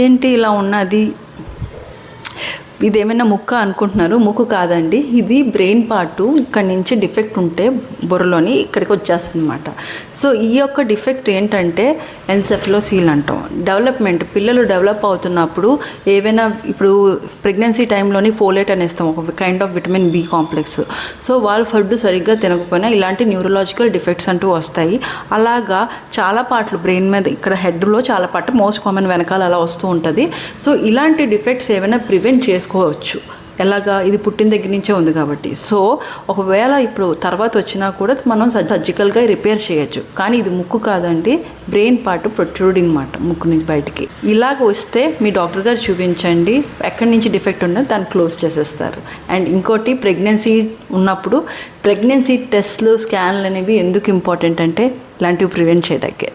ఏంటి ఇలా ఉన్నది, ఇదేమైనా ముక్క అనుకుంటున్నారు. ముక్కు కాదండి, ఇది బ్రెయిన్ పార్టు. ఇక్కడ నుంచి డిఫెక్ట్ ఉంటే బుర్రలోని ఇక్కడికి వచ్చేస్తుంది అనమాట. సో ఈ యొక్క డిఫెక్ట్ ఏంటంటే ఎన్సెఫలోసీల్ అంటాం. డెవలప్మెంట్, పిల్లలు డెవలప్ అవుతున్నప్పుడు ఏవైనా, ఇప్పుడు ప్రెగ్నెన్సీ టైంలోని ఫోలేట్ అనేస్తాం, ఒక kind of vitamin B complex. So వాళ్ళు ఫుడ్ సరిగ్గా తినకపోయినా ఇలాంటి న్యూరలాజికల్ డిఫెక్ట్స్ అంటూ వస్తాయి. అలాగా చాలా పార్ట్లు బ్రెయిన్ మీద, ఇక్కడ హెడ్లో చాలా పార్ట్, మోస్ట్ కామన్ వెనకాల అలా వస్తూ ఉంటుంది. సో ఇలాంటి డిఫెక్ట్స్ ఏమైనా ప్రివెంట్ చేసుకోవచ్చు. ఎలాగా, ఇది పుట్టిన దగ్గర నుంచే ఉంది కాబట్టి. సో ఒకవేళ ఇప్పుడు తర్వాత వచ్చినా కూడా మనం సర్జికల్గా రిపేర్ చేయొచ్చు. కానీ ఇది ముక్కు కాదండి, బ్రెయిన్ పార్ట్ ప్రొట్రూడింగ్ మాట, ముక్కు నుంచి బయటికి. ఇలాగ వస్తే మీ డాక్టర్ గారు చూపించండి, ఎక్కడి నుంచి డిఫెక్ట్ ఉన్నది దాన్ని క్లోజ్ చేసేస్తారు. అండ్ ఇంకోటి, ప్రెగ్నెన్సీ ఉన్నప్పుడు ప్రెగ్నెన్సీ టెస్ట్లు, స్కాన్లు అనేవి ఎందుకు ఇంపార్టెంట్ అంటే ఇలాంటివి ప్రివెంట్ చేయడానికే.